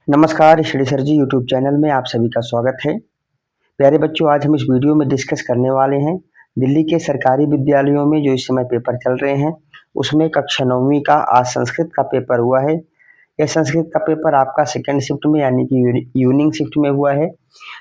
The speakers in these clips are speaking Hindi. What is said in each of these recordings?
नमस्कार श्री सर जी यूट्यूब चैनल में आप सभी का स्वागत है। प्यारे बच्चों, आज हम इस वीडियो में डिस्कस करने वाले हैं दिल्ली के सरकारी विद्यालयों में जो इस समय पेपर चल रहे हैं उसमें कक्षा 9वीं का आज संस्कृत का पेपर हुआ है। यह संस्कृत का पेपर आपका सेकेंड शिफ्ट में यानी कि इवनिंग शिफ्ट में हुआ है।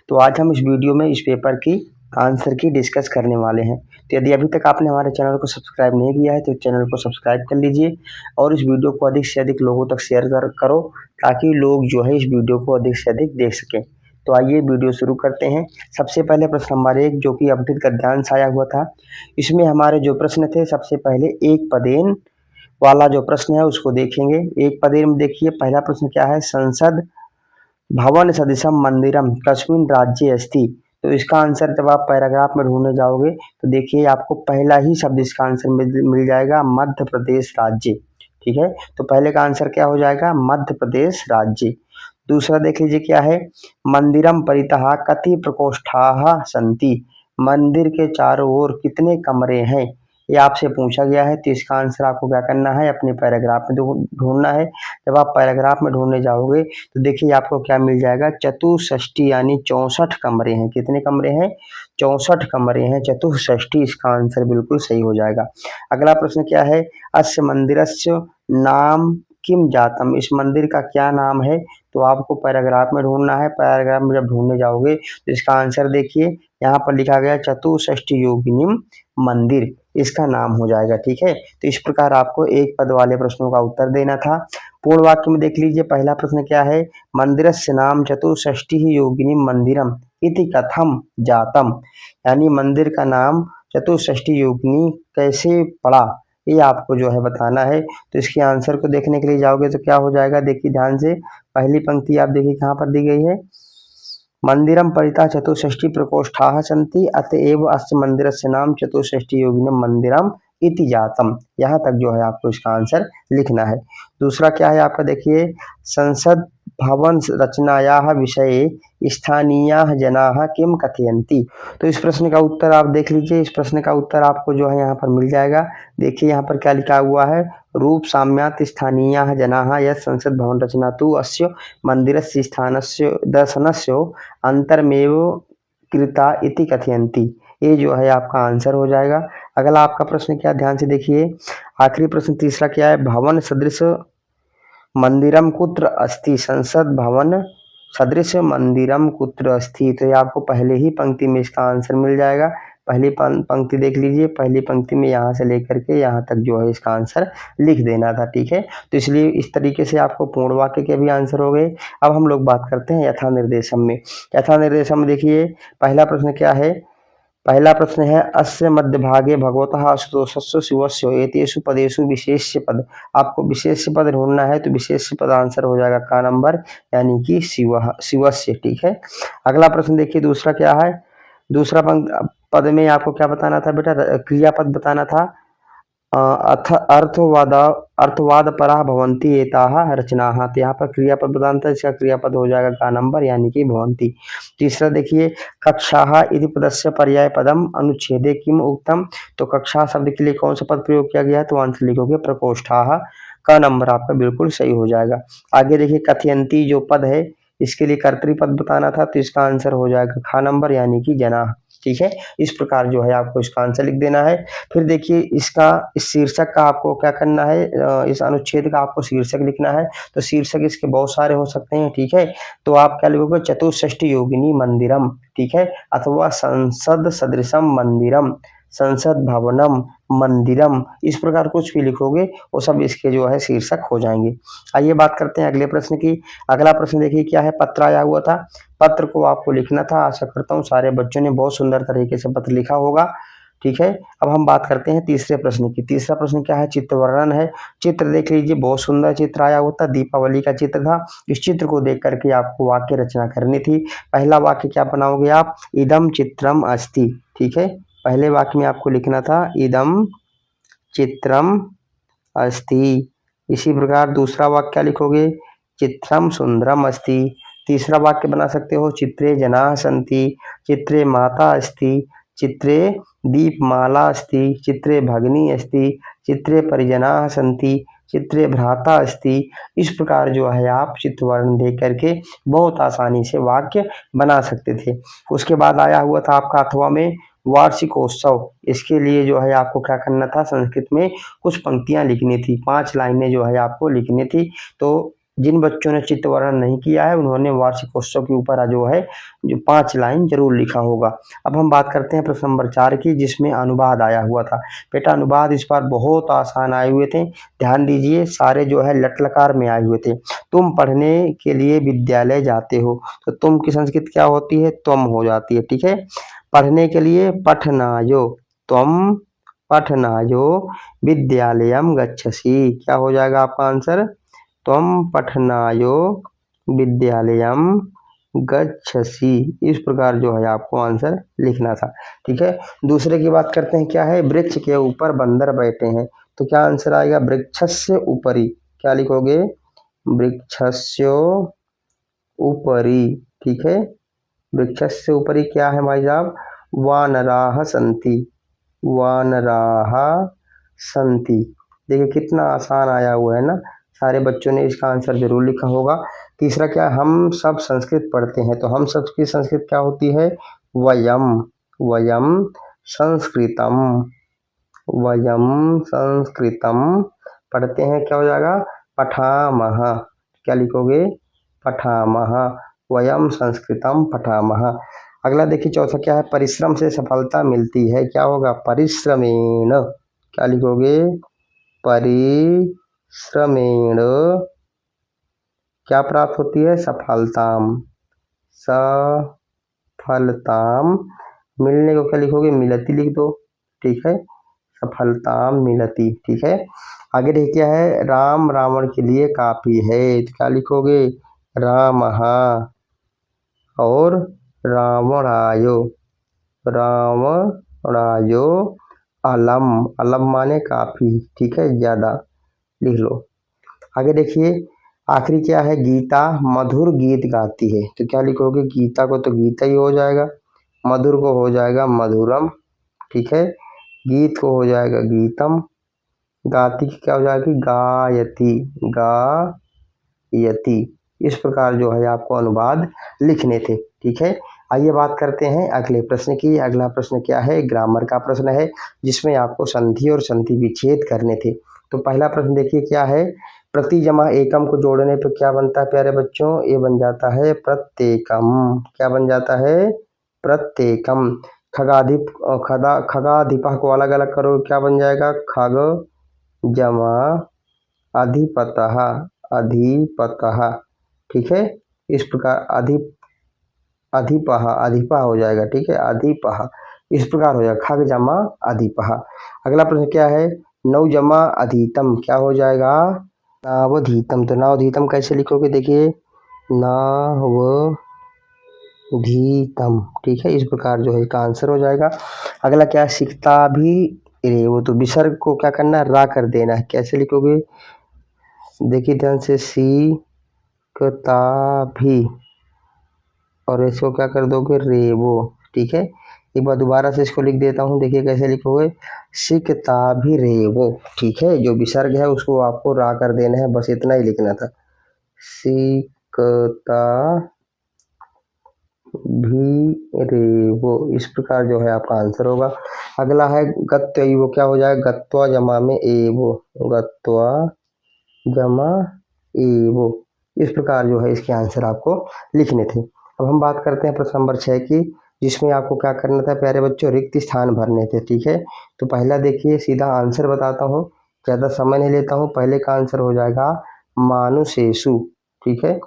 तो आज हम इस वीडियो में इस पेपर की आंसर की डिस्कस करने वाले हैं। तो यदि अभी तक आपने हमारे चैनल को सब्सक्राइब नहीं किया है तो चैनल को सब्सक्राइब कर लीजिए और इस वीडियो को अधिक से अधिक लोगों तक शेयर करो ताकि लोग जो है इस वीडियो को अधिक से अधिक देख सकें। तो आइए वीडियो शुरू करते हैं। सबसे पहले प्रश्न नंबर 1 जो कि अपडेट गद्यांश आया हुआ था, इसमें हमारे जो प्रश्न थे सबसे पहले एक पदेन वाला जो प्रश्न है उसको देखेंगे। एक पदेन में देखिए पहला प्रश्न क्या है, संसद भवन सदृशम मंदिरम कस्मिन् राज्ये अस्ति। तो इसका आंसर जब आप पैराग्राफ में ढूंढने जाओगे तो देखिए आपको पहला ही शब्द इसका आंसर मिल जाएगा, मध्य प्रदेश राज्य। ठीक है, तो पहले का आंसर क्या हो जाएगा, मध्य प्रदेश राज्य। दूसरा देख लीजिए क्या है, मंदिरम परितः कति प्रकोष्ठाः सन्ति। मंदिर के चारों ओर कितने कमरे हैं, ये आपसे पूछा गया है। तो इसका आंसर आपको क्या करना है, अपने पैराग्राफ में ढूंढना है। जब आप पैराग्राफ में ढूंढने जाओगे तो देखिए आपको क्या मिल जाएगा, चतुष्षष्टि यानी 64 कमरे हैं। कितने कमरे हैं, 64 कमरे हैं, चतुष्षष्टि इसका आंसर बिल्कुल सही हो जाएगा। अगला प्रश्न क्या है, अस्य मंदिरस्य नाम किम जातम। इस मंदिर का क्या नाम है, तो आपको पैराग्राफ में ढूंढना है। पैराग्राफ में जब ढूंढने जाओगे तो इसका आंसर देखिए यहाँ पर लिखा गया चतुष्षष्टि योगिनीम मंदिर, इसका नाम हो जाएगा। ठीक है, तो इस प्रकार आपको एक पद वाले प्रश्नों का उत्तर देना था। पूर्ण वाक्य में देख लीजिए पहला प्रश्न क्या है, मंदिरस्य नाम चतुष्षष्टि योगिनीम मंदिरम इति कथम जातम। यानी मंदिर का नाम चतुष्षष्टि योगिनी कैसे पड़ा, ये आपको जो है बताना है। तो इसके आंसर को देखने के लिए जाओगे तो क्या हो जाएगा, देखिए ध्यान से, पहली पंक्ति आप देखिए कहाँ पर दी गई है, मंदिरम परितः चतुष्षष्टि प्रकोष्ठाः सन्ति अतएव अस्य मंदिरस्य नाम चतुष्षष्टि योगिनम मंदिरम इति जातम। यहाँ तक जो है आपको इसका आंसर लिखना है। दूसरा क्या है आपका देखिए, संसद भवन रचनायाः विषये स्थानीयाः जनाः किम कथयन्ति। तो इस प्रश्न का उत्तर आप देख लीजिए। इस प्रश्न का उत्तर आपको जो है यहाँ पर मिल जाएगा। देखिए यहाँ पर क्या लिखा हुआ है, रूप साम्यात् स्थानीयाः जनाः यत् संसद भवन रचना तु अस्य मंदिरस्य स्थानस्य दर्शनस्य अंतरमेव कृता इति कथयन्ति। ये जो है आपका आंसर हो जाएगा। अगला आपका प्रश्न क्या, ध्यान से देखिए, आखिरी प्रश्न तीसरा क्या है, भवन सदृश मंदिरम कुत्र अस्ति। संसद भवन सदृश मंदिरम कुत्र अस्ति। तो ये आपको पहले ही पंक्ति में इसका आंसर मिल जाएगा। पहली पंक्ति देख लीजिए, पहली पंक्ति में यहाँ से लेकर के यहाँ तक जो है इसका आंसर लिख देना था। ठीक है, तो इसलिए इस तरीके से आपको पूर्ण वाक्य के भी आंसर हो गए। अब हम लोग बात करते हैं यथा निर्देशम में। यथा निर्देशम में देखिए पहला प्रश्न क्या है, पहला प्रश्न है अस्य मध्यभागे भगवतः आशुतोषस्य शिवस्य एतेषु पदेषु विशेष्य पद। आपको विशेष्य पद ढूंढना है तो विशेष्य पद आंसर हो जाएगा का नंबर यानी कि शिवस्य। ठीक है, अगला प्रश्न देखिए दूसरा क्या है, दूसरा पद में आपको क्या बताना था बेटा, क्रियापद बताना था। अर्थवाद परा भवंती एताः रचनाः। तो यहाँ पर क्रियापद बताना था, इसका क्रियापद हो जाएगा का नंबर यानी कि भवंती। तीसरा देखिए, कक्षाः इति पदस्य पर्याय पदम अनुच्छेदे किम उक्तम। तो कक्षा शब्द के लिए कौन सा पद प्रयोग किया गया है, तो आंसर लिखोगे प्रकोष्ठाः, का नंबर आपका बिल्कुल सही हो जाएगा। आगे देखिए कथयंती जो पद है इसके लिए कर्तृपद बताना था, तो इसका आंसर हो जाएगा खा नंबर यानी कि जनाः। ठीक है, इस प्रकार जो है आपको इसका आंसर लिख देना है। फिर देखिए इसका इस शीर्षक का आपको क्या करना है, इस अनुच्छेद का आपको शीर्षक लिखना है। तो शीर्षक इसके बहुत सारे हो सकते हैं। ठीक है, तो आप क्या लिखोगे, चतुष्षष्टि योगिनी मंदिरम, ठीक है, अथवा संसद सदृशम मंदिरम, संसद भवनम मंदिरम, इस प्रकार कुछ भी लिखोगे वो सब इसके जो है शीर्षक हो जाएंगे। आइए बात करते हैं अगले प्रश्न की। अगला प्रश्न देखिए क्या है, पत्र आया हुआ था, पत्र को आपको लिखना था। आशा करता हूँ सारे बच्चों ने बहुत सुंदर तरीके से पत्र लिखा होगा। ठीक है, अब हम बात करते हैं तीसरे प्रश्न की। तीसरा प्रश्न क्या है, चित्र वर्णन है। चित्र देख लीजिए, बहुत सुंदर चित्र आया हुआ था, दीपावली का चित्र था। इस चित्र को देख करके आपको वाक्य रचना करनी थी। पहला वाक्य क्या बनाओगे आप, इदम चित्रम अस्ति। ठीक है, पहले वाक्य में आपको लिखना था इदम चित्रम अस्ति। इसी प्रकार दूसरा वाक्य क्या लिखोगे, चित्रम सुंदरम अस्ति। तीसरा वाक्य बना सकते हो, चित्रे जनाः सन्ति, चित्रे माता अस्ति, चित्रे दीपमाला अस्ति, चित्रे भगिनी अस्ति, चित्रे परिजनाः सन्ति, चित्रे भ्राता अस्ति। इस प्रकार जो है आप चित्रवर्ण देख करके बहुत आसानी से वाक्य बना सकते थे। उसके बाद आया हुआ था आपका अथवा में वार्षिकोत्सव। इसके लिए जो है आपको क्या करना था, संस्कृत में कुछ पंक्तियां लिखनी थी, 5 लाइनें जो है आपको लिखनी थी। तो जिन बच्चों ने चित्रवर्ण नहीं किया है उन्होंने वार्षिकोत्सव के ऊपर जो है जो 5 लाइन जरूर लिखा होगा। अब हम बात करते हैं प्रश्न नंबर 4 की, जिसमें अनुवाद आया हुआ था। बेटा अनुवाद इस बार बहुत आसान आए हुए थे, ध्यान दीजिए, सारे जो है लट्लकार में आए हुए थे। तुम पढ़ने के लिए विद्यालय जाते हो, तो तुम की संस्कृत क्या होती है, तुम हो जाती है, ठीक है। पढ़ने के लिए पठनायो, तुम पठनायो विद्यालयम गच्छसि, क्या हो जाएगा आपका आंसर, त्वं पठनायो विद्यालयम गच्छसि। इस प्रकार जो है आपको आंसर लिखना था, ठीक है। दूसरे की बात करते हैं, क्या है, वृक्ष के ऊपर बंदर बैठे हैं, तो क्या आंसर आएगा, वृक्षस्य उपरि, क्या लिखोगे, वृक्षस्य उपरि, ठीक है। वृक्षस्य उपरि क्या है भाई साहब, वानराः सन्ति, वानराः सन्ति। देखिए कितना आसान आया हुआ है ना, सारे बच्चों ने इसका आंसर जरूर लिखा होगा। तीसरा क्या, हम सब संस्कृत पढ़ते हैं, तो हम सब की संस्कृत क्या होती है, वयम, वयम संस्कृतम, वयम संस्कृतम पढ़ते हैं, क्या हो जाएगा, पठामः, क्या लिखोगे, पठामः, वयम संस्कृतम पठामः। अगला देखिए चौथा क्या है, परिश्रम से सफलता मिलती है, क्या होगा, परिश्रमेण, क्या लिखोगे, परिश्रमेण क्या प्राप्त होती है, सफलताम, सफलताम। मिलने को क्या लिखोगे, मिलती लिख दो, ठीक है, सफलताम मिलती, ठीक है। आगे देखिए क्या है, राम रावण के लिए काफी है, तो क्या लिखोगे, रामः और रावणायो, रावणायो अलम, अलम माने काफी, ठीक है, ज्यादा लिख लो। आगे देखिए आखिरी क्या है, गीता मधुर गीत गाती है, तो क्या लिखोगे, गीता को तो गीता ही हो जाएगा, मधुर को हो जाएगा मधुरम, ठीक है, गीत को हो जाएगा गीतम, गाती की क्या हो जाएगी, गायती, गायती। इस प्रकार जो है आपको अनुवाद लिखने थे, ठीक है। आइए बात करते हैं अगले प्रश्न की। अगला प्रश्न क्या है, ग्रामर का प्रश्न है, जिसमें आपको संधि और संधि विच्छेद करने थे। तो पहला प्रश्न देखिए क्या है, प्रति जमा एकम को जोड़ने पर क्या बनता है प्यारे बच्चों, ये बन जाता है प्रत्येकम, क्या बन जाता है, प्रत्येकम। खगाधिप खगाधिपा को अलग अलग करो, क्या बन जाएगा, खग जमा अधिपतः, अधिपतः, ठीक है। इस प्रकार अधिपः, अधिपा हो जाएगा, ठीक है, अधिपः, इस प्रकार हो जाएगा, खग जमा अधिपः। अगला प्रश्न क्या है, नौ जमा अधीतम, क्या हो जाएगा, नावधीतम। तो नावधीतम कैसे लिखोगे, देखिए नावधीतम, ठीक है, इस प्रकार जो है इसका आंसर हो जाएगा। अगला क्या है, सिकता भी रे, वो तो विसर्ग को क्या करना है, रा कर देना है, कैसे लिखोगे, देखिए ध्यान से, सिकता भी, और इसको क्या कर दोगे, रेवो, ठीक है। एक बार दोबारा से इसको लिख देता हूँ, देखिए कैसे लिखोगे, सिकता भी रेवो, ठीक है, जो विसर्ग है उसको आपको रा कर देना है, बस इतना ही लिखना था, सिकता भी रेवो, इस प्रकार जो है आपका आंसर होगा। अगला है गत्व, क्या हो जाएगा, गत्वा जमा में एवो, गत्वा जमा एवो, इस प्रकार जो है इसके आंसर आपको लिखने थे। अब हम बात करते हैं प्रश्न नंबर 6 की, जिसमें आपको क्या करना था प्यारे बच्चों, रिक्त स्थान भरने थे, ठीक है। तो पहला देखिए सीधा आंसर बताता हूँ, ज़्यादा समय नहीं लेता हूँ, पहले का आंसर हो जाएगा मानुषेषु, ठीक है।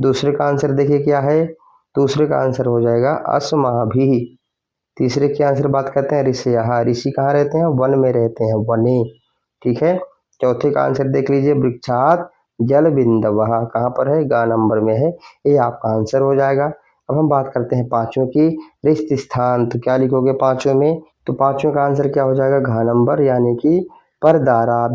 दूसरे का आंसर देखिए क्या है, दूसरे का आंसर हो जाएगा अस्माभिः। तीसरे के आंसर बात करते हैं ऋषयः, ऋषि कहाँ रहते हैं, वन में रहते हैं, वने, ठीक है। चौथे का आंसर देख लीजिए, वृक्षात जल बिंदवः, कहाँ पर है, ग नंबर में है, ये आपका आंसर हो जाएगा। अब हम बात करते हैं पांचवें की, रिक्त स्थान, तो क्या लिखोगे पांचवें में, तो पांचवें का आंसर क्या हो जाएगा, घ नंबर, यानी कि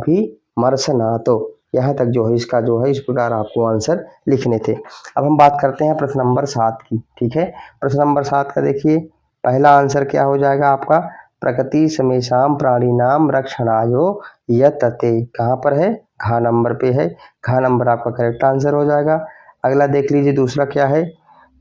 परदाराभिमर्शनातो, यहाँ तक जो है इसका जो है इस प्रकार आपको आंसर लिखने थे। अब हम बात करते हैं प्रश्न नंबर 7 की, ठीक है। प्रश्न नंबर 7 का देखिए, पहला आंसर क्या हो जाएगा आपका, प्रकृति समेषाम प्राणिनाम रक्षणायो यतते, कहाँ पर है, घ नंबर पे है, घ नंबर आपका करेक्ट आंसर हो जाएगा। अगला देख लीजिए दूसरा क्या है,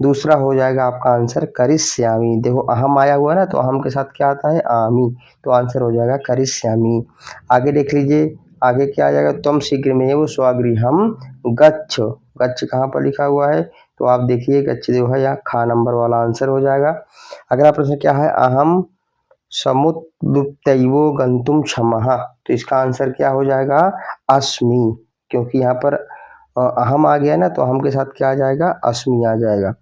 दूसरा हो जाएगा आपका आंसर करिष्यामि। देखो अहम आया हुआ है ना, तो अहम के साथ क्या आता है, आमी, तो आंसर हो जाएगा करिष्यामि। आगे देख लीजिए, आगे क्या आ जाएगा, त्वं शीघ्रमेव स्वगृहं गच्छ। गच्छ कहाँ पर लिखा हुआ है, तो आप देखिए गच्छ जो है यहाँ खा नंबर वाला आंसर हो जाएगा। अगला प्रश्न क्या है, अहम समुत्तैवो गंतुम क्षमः, तो इसका आंसर क्या हो जाएगा, अस्मि, क्योंकि यहाँ पर अहम आ गया ना, तो अहम के साथ क्या आ जाएगा, अस्मि आ जाएगा।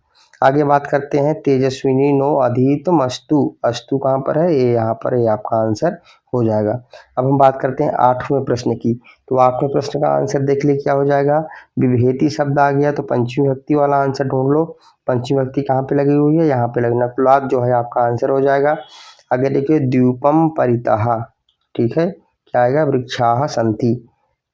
आगे बात करते हैं तेजस्विनी नो अधीतम अस्तु, अस्तु कहाँ पर है, ये यहाँ पर है, आपका आंसर हो जाएगा। अब हम बात करते हैं 8वें प्रश्न की, तो 8वें प्रश्न का आंसर देख ली क्या हो जाएगा, विभेति शब्द आ गया, तो पंचमी विभक्ति वाला आंसर ढूंढ लो। पंचमी विभक्ति कहाँ पे लगी हुई है, यहाँ पे लगी, नकुलात जो है आपका आंसर हो जाएगा। आगे देखिए द्वीपम परितः, ठीक है, क्या आएगा, वृक्षाः सन्ति।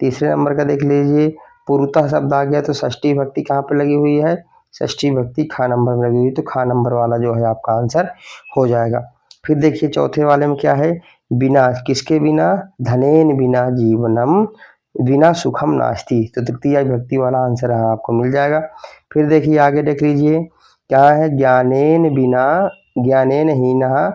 तीसरे नंबर का देख लीजिए, पुरुतः शब्द आ गया, तो षष्ठी विभक्ति कहाँ पे लगी हुई है, षष्ठी विभक्ति खा नंबर में लगी हुई, तो खा नंबर वाला जो है आपका आंसर हो जाएगा। फिर देखिए चौथे वाले में क्या है, बिना, किसके बिना, धनेन बिना जीवनम बिना सुखम नास्ति, तो तृतीय विभक्ति वाला आंसर आपको मिल जाएगा। फिर देखिए आगे देख लीजिए क्या है, ज्ञानेन बिना ज्ञानेन हीनः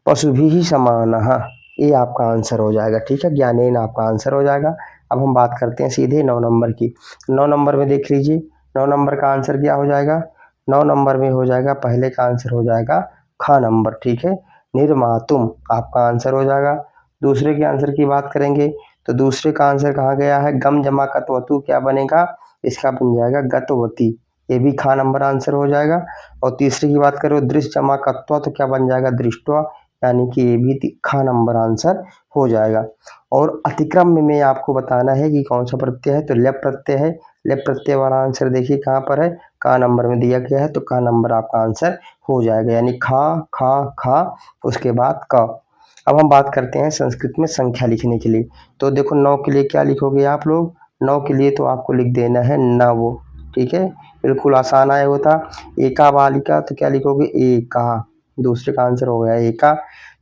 पशुभिः समानः, ये आपका आंसर हो जाएगा, ठीक है, ज्ञानेन आपका आंसर हो जाएगा। अब हम बात करते हैं सीधे 9 नंबर की। 9 नंबर में देख लीजिए, 9 नंबर का आंसर क्या हो जाएगा, 9 नंबर में हो जाएगा, पहले का आंसर हो जाएगा ख नंबर, ठीक है, निर्मातुम आपका आंसर हो जाएगा। दूसरे के आंसर की बात करेंगे, तो दूसरे का आंसर कहाँ गया है, गम जमा कतवतु, क्या बनेगा, इसका बन जाएगा गतवती, ये भी खा नंबर आंसर हो जाएगा। और तीसरे की बात करो, दृश्य जमा कत्वा, तो क्या बन जाएगा, दृष्टवा, यानी कि ये भी खा नंबर आंसर हो जाएगा। और अतिक्रम में आपको बताना है कि कौन सा प्रत्यय है, तो लेप प्रत्यय है। लेप प्रत्यय वाला आंसर देखिए कहाँ पर है, का नंबर में दिया गया है, तो का नंबर आपका आंसर हो जाएगा, यानी खा खा खा, उसके बाद क। अब हम बात करते हैं संस्कृत में संख्या लिखने के लिए, तो देखो 9 के लिए क्या लिखोगे आप लोग, 9 के लिए तो आपको लिख देना है नव, ठीक है, बिल्कुल आसान आया होता। एका बालिका, तो क्या लिखोगे, एका, दूसरे का आंसर हो गया एका।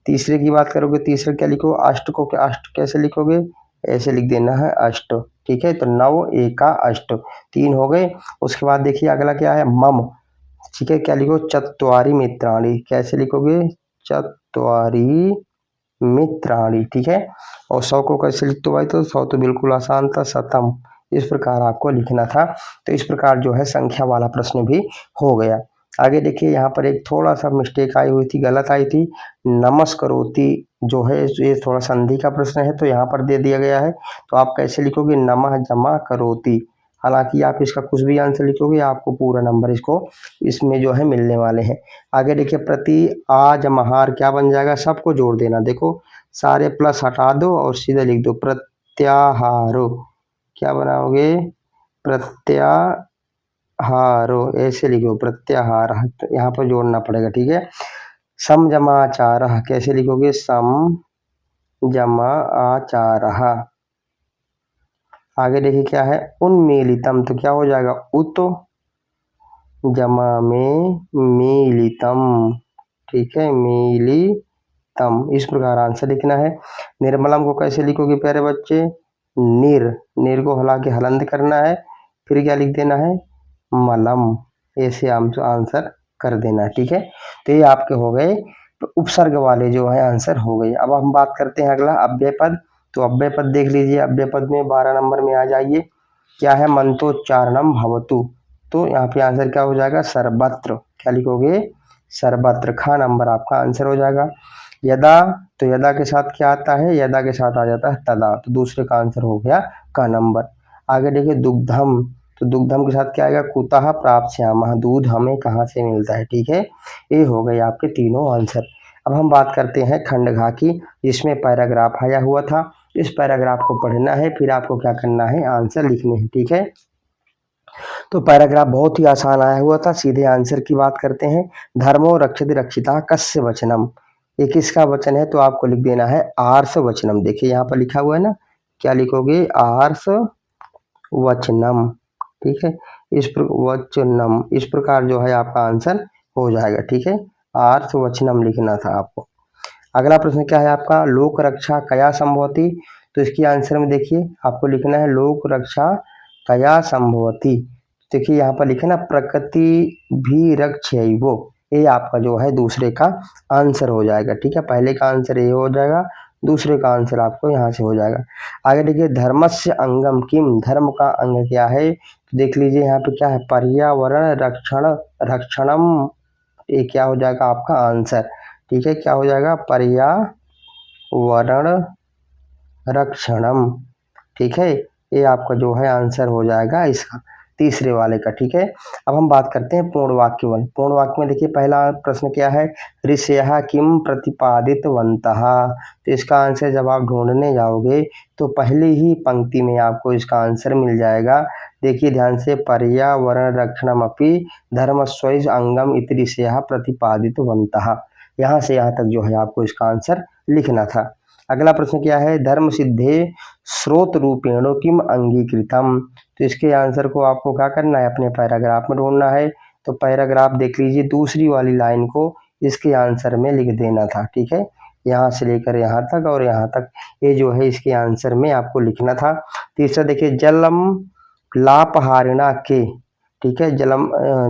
तीसरे की बात करोगे, तीसरे क्या लिखो, अष्ट को, क्या अष्ट कैसे लिखोगे, ऐसे लिख देना है अष्ट, ठीक है, तो नव एका अष्ट, 3 हो गए। उसके बाद देखिए अगला क्या है, मम, ठीक है, क्या लिखो, चत्वारि मित्राणि, कैसे लिखोगे, चत्वारि मित्राणि, ठीक है। और 100 को कैसे लिखते हो भाई, तो 100 तो बिल्कुल आसान था, शतम, इस प्रकार आपको लिखना था। तो इस प्रकार जो है संख्या वाला प्रश्न भी हो गया। आगे देखिए यहाँ पर एक थोड़ा सा मिस्टेक आई हुई थी, गलत आई थी, नमस्करोति जो है ये थोड़ा संधि का प्रश्न है, तो यहाँ पर दे दिया गया है, तो आप कैसे लिखोगे, नमः जमा करोति। हालांकि आप इसका कुछ भी आंसर लिखोगे आपको पूरा नंबर इसको इसमें जो है मिलने वाले हैं। आगे देखिए प्रति आजमहार क्या बन जाएगा, सबको जोड़ देना, देखो सारे प्लस हटा दो और सीधे लिख दो प्रत्याहारो, क्या बनाओगे, प्रत्याहारो, ऐसे लिखो प्रत्याहार, तो यहाँ पर जोड़ना पड़ेगा, ठीक है। सम जमा आचार, कैसे लिखोगे, सम जमा आचार। आगे देखिए क्या है, उन्मीलितम, तो क्या हो जाएगा, उत जमा में मीलितम, ठीक है, मीलितम, इस प्रकार आंसर लिखना है। निर्मलम को कैसे लिखोगे प्यारे बच्चे, निर, निर को हला के हलंत करना है, फिर क्या लिख देना है, मलम, ऐसे आंसर कर देना है, ठीक है। तो ये आपके हो गए उपसर्ग वाले जो है आंसर हो गए। अब हम बात करते हैं अगला अव्यय पद, तो अव्यय पद देख लीजिए, अव्यय पद में 12 नंबर में आ जाइए, क्या है, मंत्रोच्चारणम भवतु, तो यहाँ पे आंसर क्या हो जाएगा, सर्वत्र, क्या लिखोगे, सर्वत्र, खा नंबर आपका आंसर हो जाएगा। यदा, तो यदा के साथ क्या आता है, यदा के साथ आ जाता है तदा, तो दूसरे का आंसर हो गया का नंबर। आगे देखिए दुग्धम, तो दुग्धम के साथ क्या आएगा, कुतः प्राप्स्यामः, दूध हमें कहाँ से मिलता है, ठीक है, ये हो गए आपके तीनों आंसर। अब हम बात करते हैं खंडघा की, जिसमें पैराग्राफ आया हुआ था, इस पैराग्राफ को पढ़ना है, फिर आपको क्या करना है, आंसर लिखने हैं, ठीक है। तो पैराग्राफ बहुत ही आसान आया हुआ था, सीधे आंसर की बात करते हैं। धर्मो रक्षति रक्षिता कस्य वचनम, ये किसका वचन है, तो आपको लिख देना है आर्ष वचनम, देखिए यहाँ पर लिखा हुआ है ना, क्या लिखोगे, आर्ष वचनम, ठीक है, वचनम, इस प्रकार जो है आपका आंसर हो जाएगा, ठीक है, आर्षवचनम लिखना था आपको। अगला प्रश्न क्या है आपका, लोक रक्षा कया संभवती। तो इसकी आंसर में देखिए आपको लिखना है लोक रक्षा कया संभवती। देखिए यहाँ पर लिखे ना प्रकृति भी रक्षैवो, ये आपका जो है दूसरे का आंसर हो जाएगा। ठीक है, पहले का आंसर ये हो जाएगा, दूसरे का आंसर आपको यहाँ से हो जाएगा। आगे देखिए धर्मस्य अंगम किम, धर्म का अंग क्या है। तो देख लीजिए यहाँ पे क्या है, पर्यावरण रक्षणम, ये क्या हो जाएगा आपका आंसर। ठीक है, क्या हो जाएगा, पर्यावरण रक्षणम। ठीक है, ये आपका जो है आंसर हो जाएगा इसका, तीसरे वाले का। ठीक है, अब हम बात करते हैं पूर्ण वाक्य में। पूर्ण वाक्य में देखिए पहला प्रश्न क्या है, ऋषयः किम प्रतिपादितवन्तः। तो इसका आंसर जब आप ढूंढने जाओगे तो पहली ही पंक्ति में आपको इसका आंसर मिल जाएगा। देखिए ध्यान से, पर्यावरण रक्षणमपि धर्मस्वैव अंगम इति ऋषयः प्रतिपादितवन्तः। यहाँ से यहाँ तक जो है आपको इसका आंसर लिखना था। अगला प्रश्न क्या है, धर्म सिद्धे स्रोत रूपेणो किम अंगीकृतम। तो इसके आंसर को आपको क्या करना है, अपने पैराग्राफ में ढूंढना है। तो पैराग्राफ देख लीजिए, दूसरी वाली लाइन को इसके आंसर में लिख देना था। ठीक है, यहाँ से लेकर यहाँ तक और यहाँ तक, ये जो है इसके आंसर में आपको लिखना था। तीसरा देखिए, जलम लापहारिणा के। ठीक है,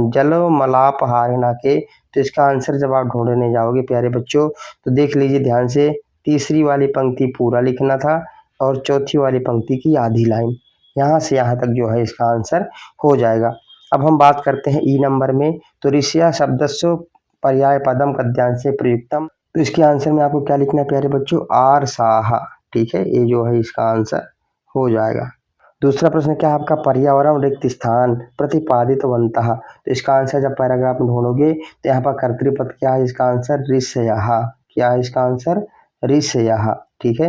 जलमलापहारिणा के। तो इसका आंसर जब आप ढूंढने जाओगे प्यारे बच्चों, तो देख लीजिए ध्यान से, तीसरी वाली पंक्ति पूरा लिखना था और चौथी वाली पंक्ति की आधी लाइन, यहाँ से यहाँ तक जो है इसका आंसर हो जाएगा। अब हम बात करते हैं ई नंबर में। तो ऋषिया शब्दस्व पर्याय पदम गद्यांश से प्रयुक्तम। तो इसके आंसर में आपको क्या लिखना है प्यारे बच्चों, आरसाहा। ठीक है, ये जो है इसका आंसर हो जाएगा। दूसरा प्रश्न क्या है आपका, पर्यावरण रिक्त स्थान प्रतिपादितवन्तः। तो इसका आंसर जब पैराग्राफ में ढूंढोगे तो यहाँ पर कर्तृपद क्या है, इसका आंसर ऋषयः। क्या है इसका आंसर, ऋषयः। ठीक है,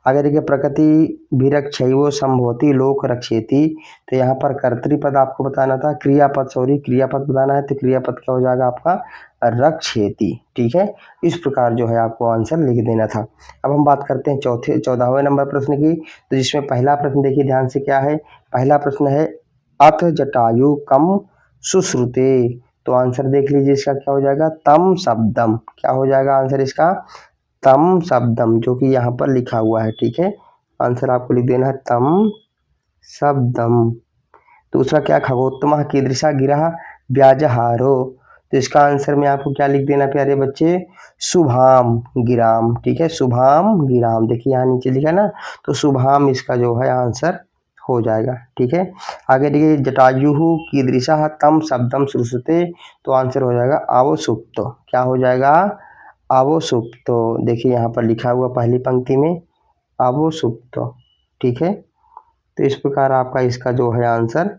आगे देखिए, प्रकृति विरक्षैवो संभवती लोक रक्षेति। तो यहाँ पर कर्तृपद आपको बताना था, क्रियापद बताना है। तो क्रियापद क्या हो जाएगा आपका, रक्षेति। ठीक है, इस प्रकार जो है आपको आंसर लिख देना था। अब हम बात करते हैं 14वें नंबर प्रश्न की। तो जिसमें पहला प्रश्न देखिए ध्यान से, क्या है, पहला प्रश्न है अथ जटायु कम सुश्रुते। तो आंसर देख लीजिए इसका क्या हो जाएगा, तम शब्दम। क्या हो जाएगा आंसर इसका, तम शब्दम, जो कि यहाँ पर लिखा हुआ है। ठीक है, आंसर आपको लिख देना है तम शब्दम। दूसरा क्या, खगोत्तमः कीदृशा गिरः व्याजहारो। तो इसका आंसर में आपको क्या लिख देना प्यारे बच्चे, शुभाम गिराम। ठीक है, शुभाम गिराम, देखिए यहाँ नीचे लिखा ना, तो शुभाम इसका जो है आंसर हो जाएगा। ठीक है, आगे देखिए, जटायुः कीदृशः तम शब्दम श्रुष्यते। तो आंसर हो जाएगा आवसुप्तो। क्या हो जाएगा, आवसुप्तो। देखिए यहाँ पर लिखा हुआ पहली पंक्ति में आवसुप्तो। ठीक है, तो इस प्रकार आपका इसका जो है आंसर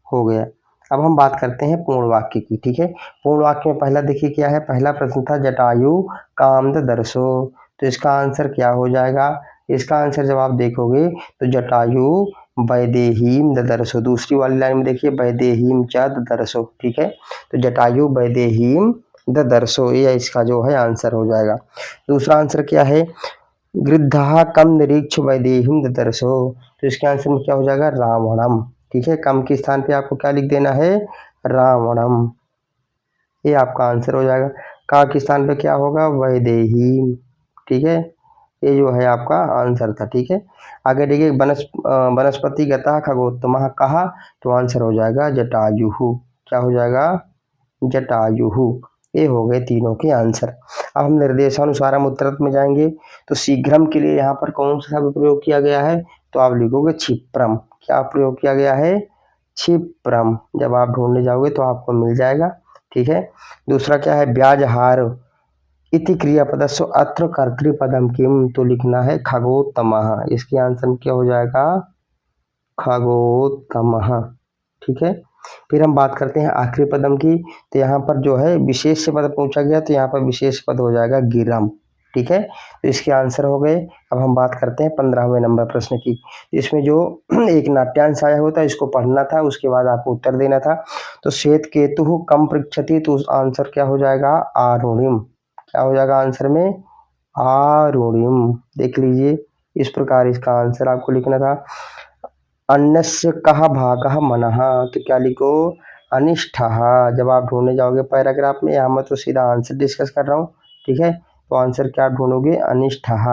हो गया। अब हम बात करते हैं पूर्ण वाक्य की। ठीक है, पूर्ण वाक्य में पहला देखिए क्या है, पहला प्रश्न था जटायु काम दर्शो। तो इसका आंसर क्या हो जाएगा, इसका आंसर जब आप देखोगे तो जटायु वैदेहीम ददर्शो। दूसरी वाली लाइन में देखिए, वैदेहीम च ददर्शो। ठीक है, तो जटायु वैदेहीम ददर्शो, ये इसका जो है आंसर हो जाएगा। दूसरा आंसर क्या है, गृद्धः कम निरीक्ष वैदेहीम ददर्शो। तो इसके आंसर में क्या हो जाएगा, रावणम। ठीक है, कम के स्थान पे आपको क्या लिख देना है, रावणम, ये आपका आंसर हो जाएगा। का के स्थान पे क्या होगा, वैदेहीम। ठीक है, ये जो है आपका आंसर था। ठीक है, आगे देखिए, वनस्पतिगतः खगोत्तमः कहा। तो आंसर हो जाएगा जटायुः। क्या हो जाएगा, जटायुः। ये हो गए तीनों के आंसर। अब हम निर्देशानुसार हम उत्तरत में जाएंगे। तो शीघ्रम के लिए यहाँ पर कौन सा शब्द प्रयोग किया गया है, तो आप लिखोगे क्षिप्रम। क्या प्रयोग किया गया है, क्षिप्रम। जब आप ढूंढने जाओगे तो आपको मिल जाएगा। ठीक है, दूसरा क्या है, ब्याजहार इति क्रियापदस्य अत्र कर्तृपदम किम। तो लिखना है खगोत्तमः। इसके आंसर में क्या हो जाएगा, खगोत्तमः। ठीक है, फिर हम बात करते हैं आखिरी पदम की। तो यहाँ पर जो है विशेष पद पूछा गया, तो यहाँ पर विशेष पद हो जाएगा गिरम। ठीक है, तो इसके आंसर हो गए। अब हम बात करते हैं 15वें नंबर प्रश्न की। इसमें जो एक नाट्यांश आया होता है, इसको पढ़ना था, उसके बाद आपको उत्तर देना था। तो श्वेत केतु कम पृच्छति। तो आंसर क्या हो जाएगा, आरुणिम। क्या हो जाएगा आंसर में, आरुणिम। देख लीजिए, इस प्रकार इसका आंसर आपको लिखना था। अन्यस्य कः भागः मनः। तो क्या लिखो, अनिष्ठः। जब आप ढूंढने जाओगे पैराग्राफ में, यहाँ मैं तो सीधा आंसर डिस्कस कर रहा हूँ, ठीक है। तो आंसर क्या ढूंढोगे, अनिष्ठः।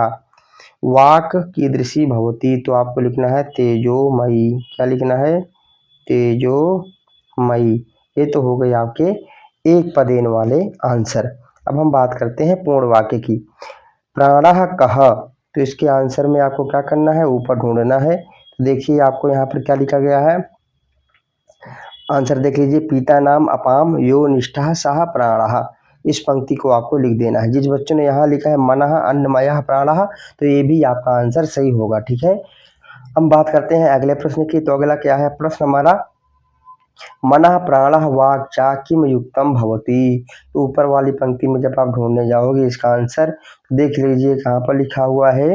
वाक कीदृशी भवती, तो आपको लिखना है तेजोमयी। क्या लिखना है, तेजोमयी। ये तो हो गए आपके एक पदेन वाले आंसर। अब हम बात करते हैं पूर्ण वाक्य की। प्राणः कः, तो इसके आंसर में आपको क्या करना है, ऊपर ढूंढना है। तो देखिए आपको यहाँ पर क्या लिखा गया है, आंसर देख लीजिए, पिता नाम अपाम यो निष्ठा सह प्राणः। इस पंक्ति को आपको लिख देना है। जिस बच्चों ने यहाँ लिखा है मनः अन्नमयः प्राणः, तो ये भी आपका आंसर सही होगा, ठीक है। हम बात करते हैं अगले प्रश्न की। तो अगला क्या है प्रश्न हमारा, मनः प्राणः वाक् च किम युक्तम भवति। तो ऊपर वाली पंक्ति में जब आप ढूंढने जाओगे इसका आंसर, तो देख लीजिए कहाँ पर लिखा हुआ है,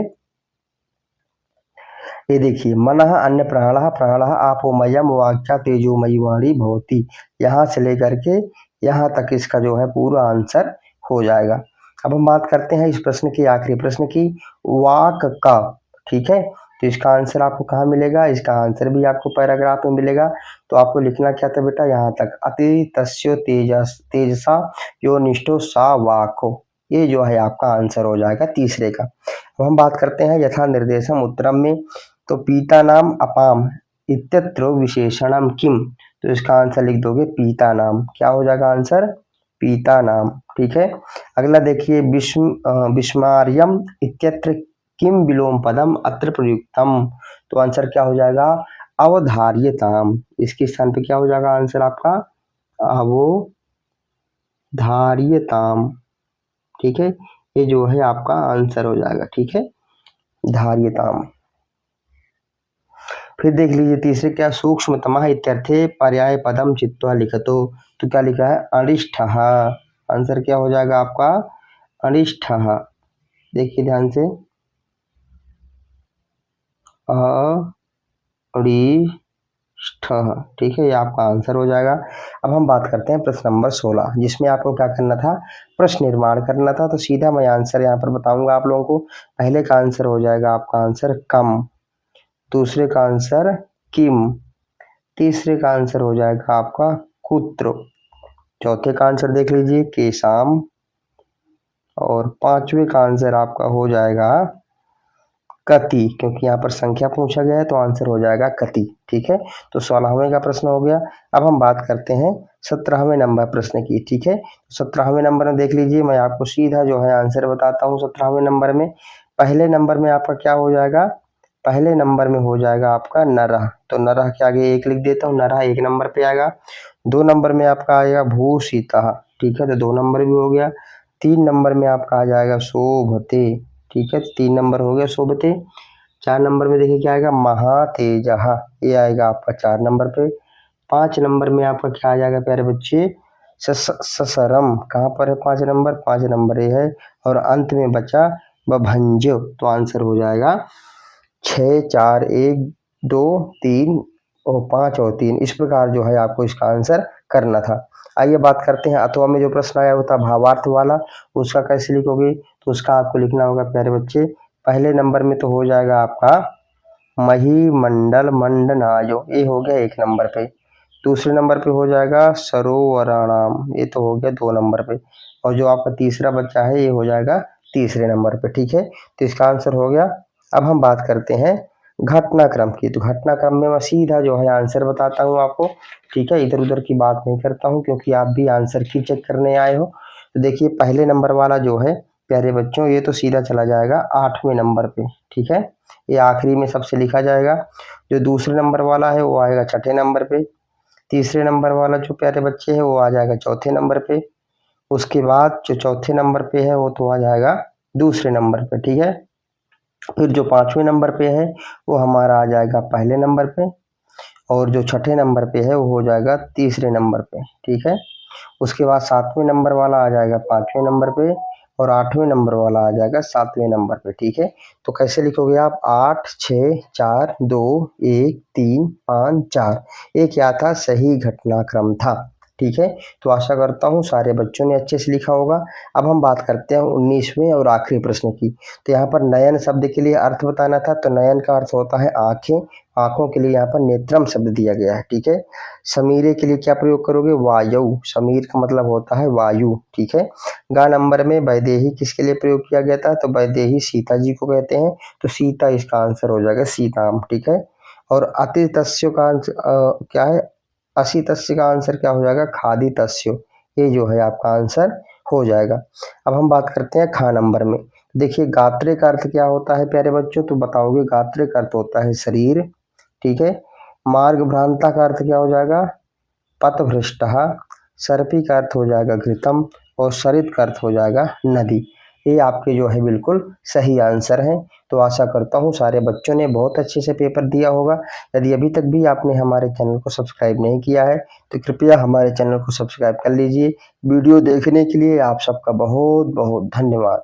ये देखिए, मनः अन्य प्राणः प्राणः आपोमयम वाक्या तेजोमयी वाणी भवति। यहाँ से लेकर के यहाँ तक इसका जो है पूरा आंसर हो जाएगा। अब हम बात करते हैं इस प्रश्न की, आखिरी प्रश्न की, वाक का, ठीक है। तो इसका आंसर आपको कहाँ मिलेगा, इसका आंसर भी आपको पैराग्राफ में मिलेगा। तो आपको लिखना क्या था बेटा, यहाँ तक, अति तस्यो तेजसा यो निष्ठो सा वाको। ये जो है आपका आंसर हो जाएगा तीसरे का। अब हम बात करते हैं यथा निर्देशम उत्तरम में। तो पीता नाम अपाम इत्यत्र विशेषणम किम, तो इसका आंसर लिख दोगे पीता नाम। क्या हो जाएगा आंसर, पीता नाम, ठीक है। अगला देखिए, विस्मार्यम इत्यत्र किम विलोम पदम अत्र प्रयुक्तम, तो आंसर क्या हो जाएगा, अवधार्यताम। इसके स्थान पे क्या हो जाएगा आंसर आपका, अवधार्यताम, ठीक है। ये जो है आपका आंसर हो जाएगा, ठीक है, धार्यताम। फिर देख लीजिए तीसरे क्या, सूक्ष्मतमः इत्यर्थे पर्याय पदम चित्वा लिखतो, तो क्या लिखा है, अनिष्ठः। आंसर क्या हो जाएगा आपका, अनिष्ठः। देखिए ध्यान से, अनिष्ठः, ठीक है, ये आपका आंसर हो जाएगा। अब हम बात करते हैं प्रश्न नंबर 16, जिसमें आपको क्या करना था, प्रश्न निर्माण करना था। तो सीधा मैं आंसर यहाँ पर बताऊंगा आप लोगों को। पहले का आंसर हो जाएगा आपका आंसर कम, दूसरे का आंसर किम, तीसरे का आंसर हो जाएगा आपका कुत्र, चौथे का आंसर देख लीजिए केशाम, और पांचवे का आंसर आपका हो जाएगा कति, क्योंकि यहाँ पर संख्या पूछा गया है तो आंसर हो जाएगा कति, ठीक है। तो 16वें का प्रश्न हो गया। अब हम बात करते हैं 17वें नंबर प्रश्न की, ठीक है। 17वें नंबर में देख लीजिए, मैं आपको सीधा जो है आंसर बताता हूँ। 17वें नंबर में पहले नंबर में आपका क्या हो जाएगा, पहले नंबर में हो जाएगा आपका नरह, तो नरह के आगे एक लिख देता हूँ, नरह एक नंबर पे आएगा। 2 नंबर में आपका आएगा भूषिता, ठीक है, तो 2 नंबर भी हो गया। 3 नंबर में आपका आ जाएगा शोभते, ठीक है, 3 नंबर हो गया शोभते। 4 नंबर में देखिए क्या आएगा, महातेजः, ये आएगा आपका 4 नंबर पे। 5 नंबर में आपका क्या आ जाएगा प्यारे बच्चे, ससरम, कहाँ पर है 5 नंबर, 5 नंबर ये है। और अंत में बचा बभंज, तो आंसर हो जाएगा 6 4 1 2 3 और 5 और 3। इस प्रकार जो है आपको इसका आंसर करना था। आइए बात करते हैं अथवा में जो प्रश्न आया होता भावार्थ वाला, उसका कैसे लिखोगे। तो उसका आपको लिखना होगा प्यारे बच्चे, पहले नंबर में तो हो जाएगा आपका मही मंडल मंडनायो, ये हो गया 1 नंबर पे। दूसरे नंबर पे हो जाएगा सरोवराणाम, ये तो हो गया 2 नंबर पे। और जो आपका तीसरा बच्चा है ये हो जाएगा तीसरे नंबर पे, ठीक है। तो इसका आंसर हो गया। अब हम बात करते हैं घटनाक्रम की। तो घटनाक्रम में मैं सीधा जो है आंसर बताता हूँ आपको, ठीक है, इधर उधर की बात नहीं करता हूँ, क्योंकि आप भी आंसर की चेक करने आए हो। तो देखिए पहले नंबर वाला जो है प्यारे बच्चों, ये तो सीधा चला जाएगा 8वें नंबर पे, ठीक है, ये आखिरी में सबसे लिखा जाएगा। जो दूसरे नंबर वाला है वो आएगा 6ठे नंबर पे। तीसरे नंबर वाला जो प्यारे बच्चे है वो आ जाएगा 4थे नंबर पे। उसके बाद जो 4थे नंबर पे है वो तो आ जाएगा दूसरे नंबर पे, ठीक है। फिर जो 5वें नंबर पे है वो हमारा आ जाएगा पहले नंबर पे। और जो 6ठे नंबर पे है वो हो जाएगा तीसरे नंबर पे, ठीक है। उसके बाद 7वें नंबर वाला आ जाएगा 5वें नंबर पे, और 8वें नंबर वाला आ जाएगा 7वें नंबर पे, ठीक है। तो कैसे लिखोगे आप, 8 6 4 2 1 3 5 4, ये क्या था, सही घटनाक्रम था। ठीक है, तो आशा करता हूँ सारे बच्चों ने अच्छे से लिखा होगा। अब हम बात करते हैं 19वें और आखिरी प्रश्न की। तो यहाँ पर नयन शब्द के लिए अर्थ बताना था, तो नयन का अर्थ होता है आंखें, आंखों के लिए यहाँ पर नेत्रम शब्द दिया गया है। ठीक है, समीरे के लिए क्या प्रयोग करोगे? वायु, समीर का मतलब होता है वायु। ठीक है, गा नंबर में वैदेही किसके लिए प्रयोग किया गया था? तो वैदेही सीता जी को कहते हैं, तो सीता इसका आंसर हो जाएगा, सीताम। ठीक है, और अति तस्य का आंसर क्या है? असी तस्य का आंसर क्या हो जाएगा? खादी तस्य। ये जो है आपका आंसर हो जाएगा। अब हम बात करते हैं खा नंबर में। देखिए गात्रे का अर्थ क्या होता है प्यारे बच्चों? तो बताओगे गात्रे का अर्थ होता है शरीर। ठीक है, मार्ग भ्रांता का अर्थ क्या हो जाएगा? पथभ्रष्टः। सर्पी का अर्थ हो जाएगा घृतम, और सरित का अर्थ हो जाएगा नदी। ये आपके जो है बिल्कुल सही आंसर हैं। तो आशा करता हूँ सारे बच्चों ने बहुत अच्छे से पेपर दिया होगा। यदि अभी तक भी आपने हमारे चैनल को सब्सक्राइब नहीं किया है तो कृपया हमारे चैनल को सब्सक्राइब कर लीजिए। वीडियो देखने के लिए आप सबका बहुत बहुत धन्यवाद।